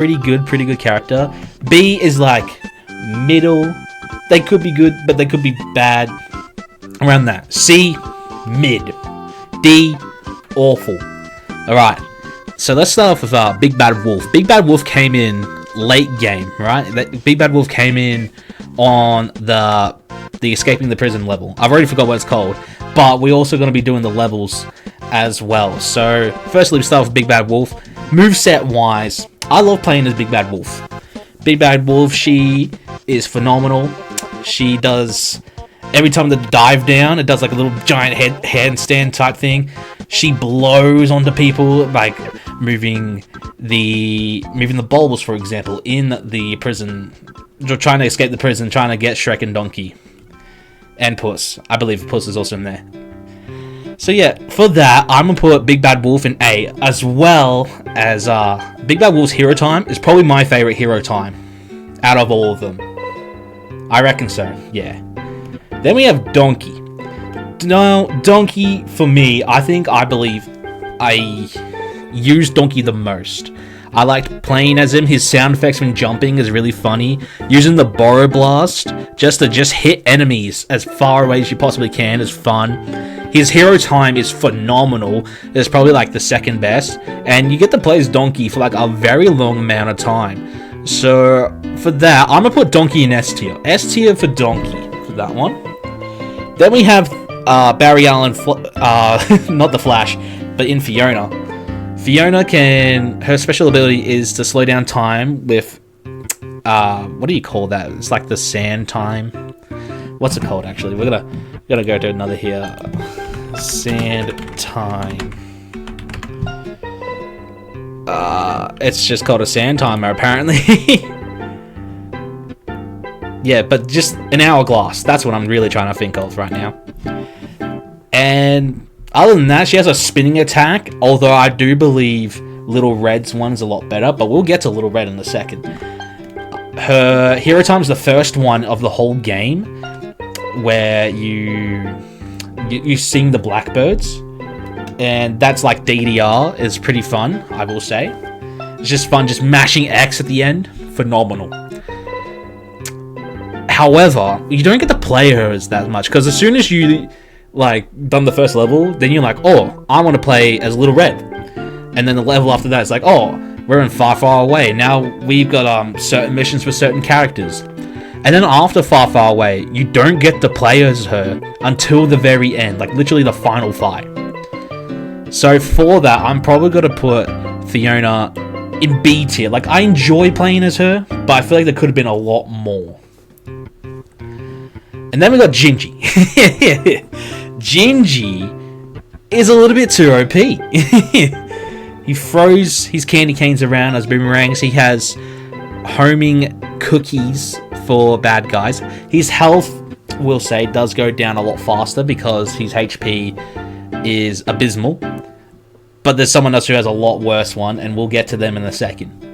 pretty good character. B is like middle. They could be good, but they could be bad. Around that. C, mid. D, awful. Alright, so let's start off with Big Bad Wolf. Big Bad Wolf came in late game, right? Big Bad Wolf came in on the escaping the prison level. I've already forgot what it's called, but we're also going to be doing the levels as well. So, firstly, we start with Big Bad Wolf. Moveset wise, I love playing as Big Bad Wolf. Big Bad Wolf, she is phenomenal. She does, every time the dive down, it does like a little giant handstand type thing. She blows onto people, like moving the bulbs, for example, in the prison. Trying to escape the prison, trying to get Shrek and Donkey. And Puss. I believe Puss is also in there. So yeah, for that, I'm going to put Big Bad Wolf in A, as well as Big Bad Wolf's hero time is probably my favorite hero time out of all of them. I reckon so, yeah. Then we have Donkey. No, Donkey, for me, I believe I use Donkey the most. I liked playing as him. His sound effects when jumping is really funny. Using the Borrow Blast just to hit enemies as far away as you possibly can is fun. His hero time is phenomenal. It's probably like the second best. And you get to play as Donkey for like a very long amount of time. So for that, I'm going to put Donkey in S tier. S tier for Donkey for that one. Then we have Barry Allen, not the Flash, but in Fiona. Fiona her special ability is to slow down time with, what do you call that? It's like the sand time. What's it called, actually? We're gonna go to another here. Sand time. It's just called a sand timer, apparently. Yeah, but just an hourglass. That's what I'm really trying to think of right now. And other than that, she has a spinning attack, although I do believe Little Red's one is a lot better, but we'll get to Little Red in a second. Her hero time is the first one of the whole game, where you sing the Blackbirds, and that's like DDR, is pretty fun, I will say. It's just fun, just mashing X at the end, phenomenal. However, you don't get to play her as that much, because as soon as you like done the first level, then you're like, oh, I want to play as Little Red, and then the level after that is like, oh, we're in Far Away. Now we've got certain missions for certain characters, and then after Far Away, you don't get to play as her until the very end, like literally the final fight. So for that, I'm probably gonna put Fiona in B tier. Like, I enjoy playing as her, but I feel like there could have been a lot more. And then we got Gingy. Gingy is a little bit too OP. He throws his candy canes around as boomerangs. He has homing cookies for bad guys. His health, we'll say, does go down a lot faster because his HP is abysmal. But there's someone else who has a lot worse one, and we'll get to them in a second.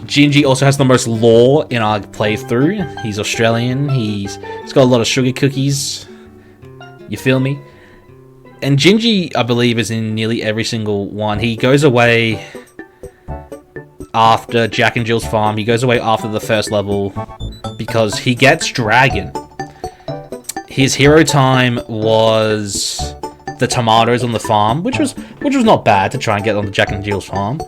Gingy also has the most lore in our playthrough. He's Australian. He's got a lot of sugar cookies. You feel me? And Gingy, I believe, is in nearly every single one. He goes away after Jack and Jill's farm. He goes away after the first level because he gets Dragon. His hero time was the tomatoes on the farm, which was not bad to try and get on the Jack and Jill's farm.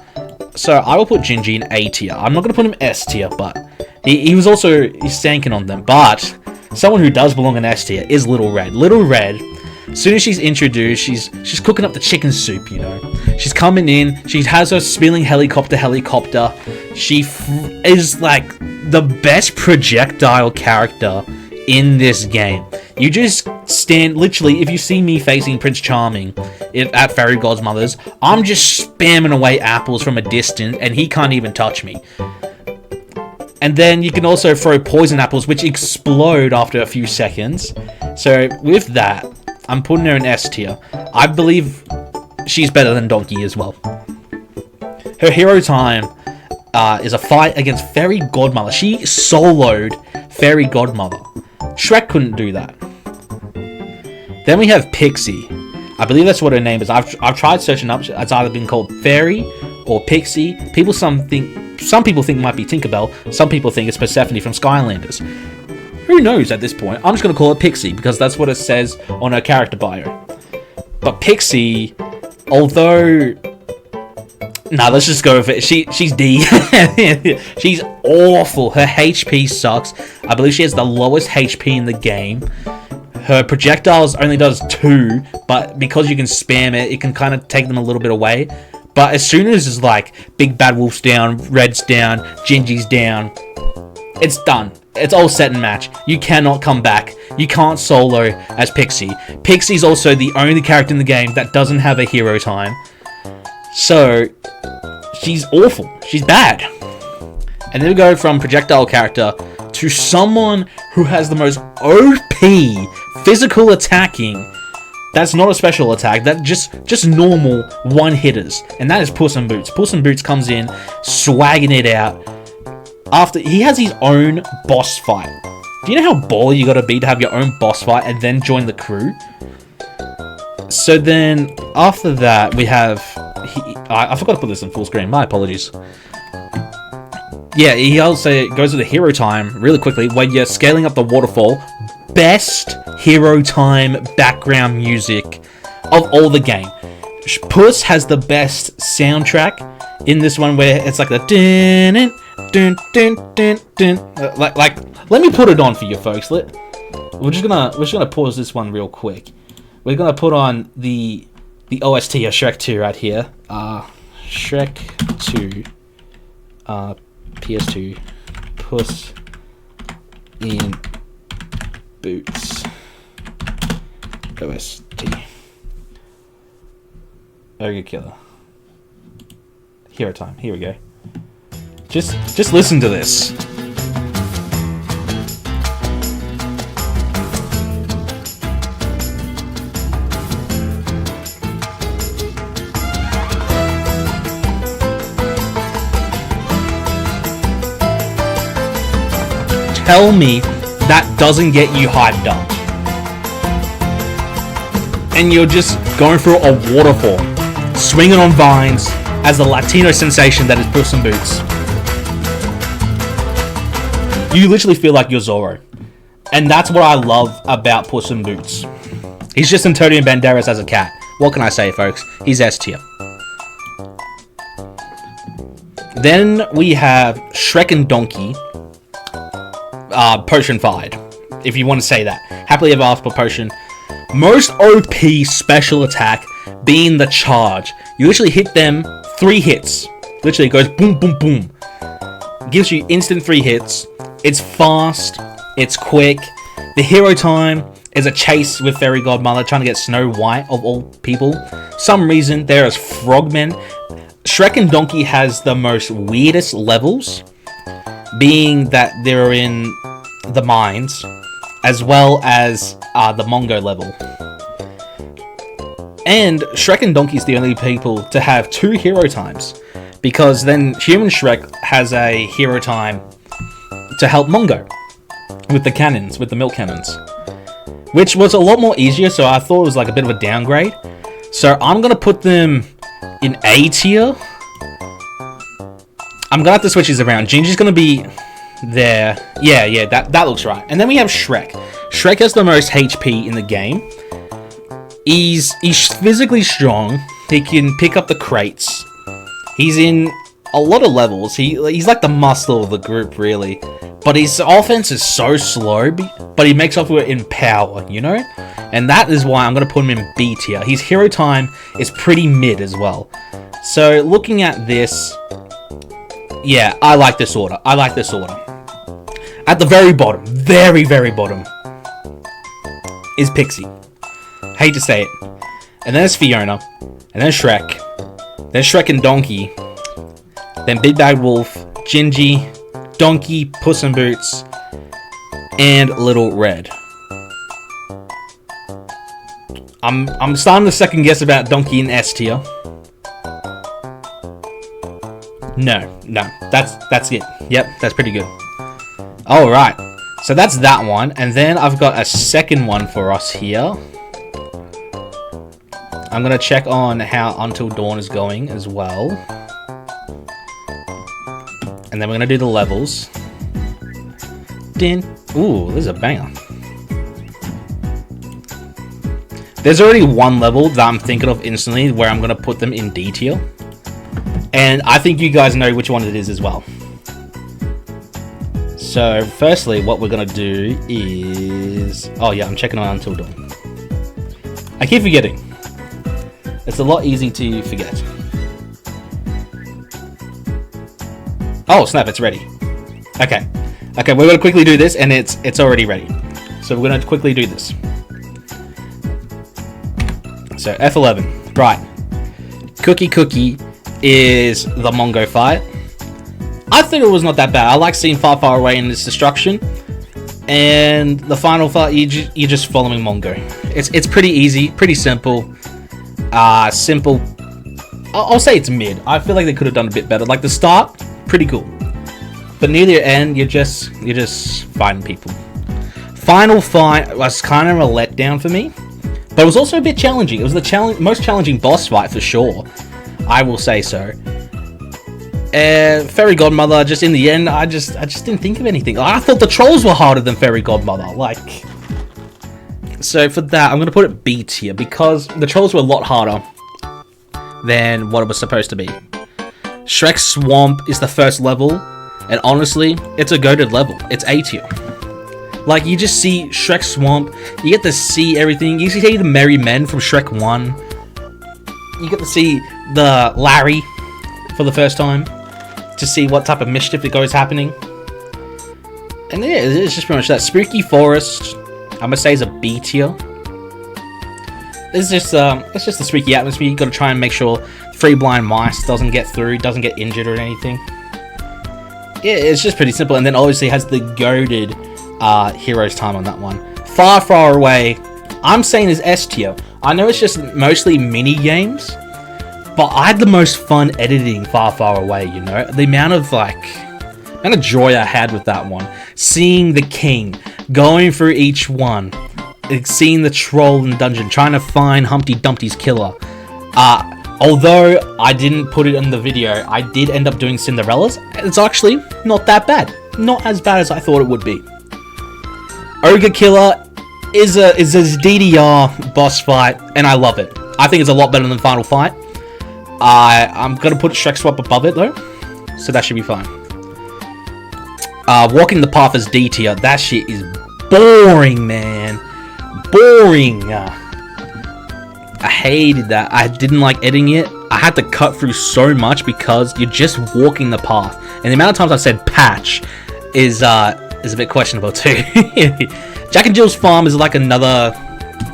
So I will put Gingy in A tier. I'm not going to put him S tier, but he's stanking on them. But someone who does belong in S tier is Little Red. Little Red, as soon as she's introduced, she's cooking up the chicken soup, you know. She's coming in. She has her spilling helicopter. She is like the best projectile character in this game. You just stand, literally, if you see me facing Prince Charming at Fairy Godmother's, I'm just spamming away apples from a distance, and he can't even touch me. And then you can also throw poison apples, which explode after a few seconds. So with that, I'm putting her in S tier. I believe she's better than Donkey as well. Her hero time is a fight against Fairy Godmother. She soloed Fairy Godmother. Shrek couldn't do that. Then we have Pixie. I believe that's what her name is. I've tried searching up. It's either been called Fairy or Pixie. People some people think might be Tinkerbell. Some people think it's Persephone from Skylanders. Who knows at this point? I'm just going to call it Pixie because that's what it says on her character bio. But Pixie, although... Nah, let's just go with it. She's D. She's awful. Her HP sucks. I believe she has the lowest HP in the game. Her projectiles only does 2, but because you can spam it, it can kind of take them a little bit away. But as soon as it's like Big Bad Wolf's down, Red's down, Gingy's down, it's done. It's all set and match. You cannot come back. You can't solo as Pixie. Pixie's also the only character in the game that doesn't have a hero time. So, she's awful. She's bad. And then we go from projectile character to someone who has the most OP physical attacking. That's not a special attack. That's just normal one-hitters. And that is Puss in Boots. Puss in Boots comes in, swagging it out. After he has his own boss fight. Do you know how baller you gotta be to have your own boss fight and then join the crew? So then, after that, we have... I forgot to put this in full screen. My apologies. Yeah, he also goes with the hero time really quickly when you're scaling up the waterfall. Best hero time background music of all the game. Puss has the best soundtrack in this one where it's like the dun dun dun dun dun. Like let me put it on for you folks. We're just gonna pause this one real quick. We're gonna put on the OST of Shrek 2 right here. Shrek 2, PS2, Puss in Boots, OST, Ogre Killer, hero time. Here we go. Just listen to this. Tell me that doesn't get you hyped up. And you're just going through a waterfall, swinging on vines as the Latino sensation that is Puss in Boots. You literally feel like you're Zorro. And that's what I love about Puss in Boots. He's just Antonio Banderas as a cat. What can I say, folks? He's S tier. Then we have Shrek and Donkey. Potion-fied, if you want to say that. Happily Ever After Potion. Most OP special attack being the charge. You literally hit them 3 hits. Literally it goes boom, boom, boom. Gives you instant 3 hits. It's fast. It's quick. The hero time is a chase with Fairy Godmother trying to get Snow White of all people. Some reason there is frogmen. Shrek and Donkey has the most weirdest levels, being that they're in the mines, as well as the Mongo level. And Shrek and Donkey's the only people to have 2 hero times, because then Human Shrek has a hero time to help Mongo with the cannons, with the milk cannons, which was a lot more easier, so I thought it was like a bit of a downgrade. So I'm going to put them in A tier. I'm gonna have to switch these around. Gingy's gonna be there. Yeah, that looks right. And then we have Shrek. Shrek has the most HP in the game. He's physically strong. He can pick up the crates. He's in a lot of levels. He's like the muscle of the group, really. But his offense is so slow, but he makes up for it in power, you know? And that is why I'm gonna put him in B tier. His hero time is pretty mid as well. So looking at this, yeah, I like this order. At the very bottom, very, very bottom, is Pixie. Hate to say it. And then it's Fiona. And then Shrek. Then Shrek and Donkey. Then Big Bad Wolf, Gingy, Donkey, Puss in Boots, and Little Red. I'm starting to second guess about Donkey in S tier. No, that's it. Yep, that's pretty good. Alright, so that's that one. And then I've got a second one for us here. I'm going to check on how Until Dawn is going as well. And then we're gonna do the levels. Din. Ooh, this is a banger. There's already one level that I'm thinking of instantly where I'm gonna put them in D tier. And I think you guys know which one it is as well. So, firstly, what we're gonna do is... Oh yeah, I'm checking on Until Dawn. I keep forgetting. It's a lot easy to forget. Oh snap, it's ready. Okay. Okay, we're gonna quickly do this and it's already ready. So we're gonna quickly do this. So F11. Right. Cookie is the Mongo fight. I think it was not that bad. I like seeing Far Away in this destruction. And the final fight, you're just following Mongo. It's pretty easy, pretty simple. Simple. I'll say it's mid. I feel like they could have done a bit better. Like the start, pretty cool. But near the end, you're just fighting people. Final fight was kind of a letdown for me. But it was also a bit challenging. It was the most challenging boss fight for sure. I will say so. Fairy Godmother, just in the end, I just didn't think of anything. I thought the trolls were harder than Fairy Godmother. Like, so for that, I'm gonna put it B tier because the trolls were a lot harder than what it was supposed to be. Shrek Swamp is the first level, and honestly, it's a goated level. It's A tier. Like, you just see Shrek Swamp, you get to see everything. You see the Merry Men from Shrek 1. You get to see the Larry for the first time, to see what type of mischief that goes happening. And yeah, it's just pretty much that. Spooky Forest, I'm gonna say is a B tier. It's just a spooky atmosphere. You gotta try and make sure Three Blind Mice doesn't get through, doesn't get injured or anything. Yeah, it's just pretty simple. And then obviously it has the goated Heroes Time on that one. Far Away, I'm saying is S tier. I know it's just mostly mini games, but I had the most fun editing Far Away, you know? The amount of joy I had with that one. Seeing the king, going through each one, seeing the troll in the dungeon, trying to find Humpty Dumpty's killer. Although I didn't put it in the video, I did end up doing Cinderella's. It's actually not that bad. Not as bad as I thought it would be. Ogre Killer is a DDR boss fight, and I love it. I think it's a lot better than Final Fight. I'm gonna put Shrek Swap above it though, so that should be fine. Walking the Path is D tier. That shit is boring, man. Boring. I hated that. I didn't like editing it. I had to cut through so much because you're just walking the path, and the amount of times I've said patch is a bit questionable too. Jack and Jill's Farm is like another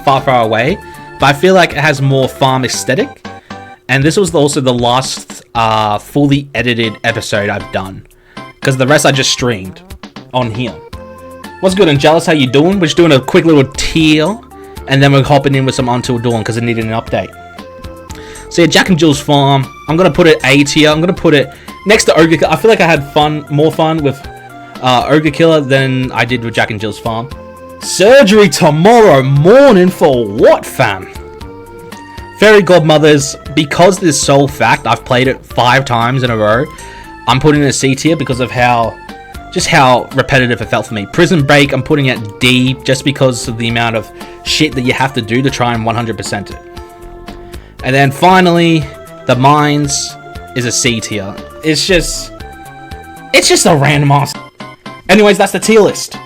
Far Away, but I feel like it has more farm aesthetic. And this was also the last fully edited episode I've done, because the rest I just streamed on here. What's good, and Jealous? How you doing? We're just doing a quick little tier, and then we're hopping in with some Until Dawn because it needed an update. So yeah, Jack and Jill's Farm, I'm gonna put it A tier. I'm gonna put it next to Ogre Killer. I feel like I had more fun with Ogre Killer than I did with Jack and Jill's Farm. Surgery tomorrow morning for what, fam? Fairy Godmothers, because this sole fact, I've played it 5 times in a row, I'm putting it in C tier because of how repetitive it felt for me. Prison Break, I'm putting it D, just because of the amount of shit that you have to do to try and 100% it. And then finally, The Mines is a C tier. It's just a random ass. Anyways, that's the tier list.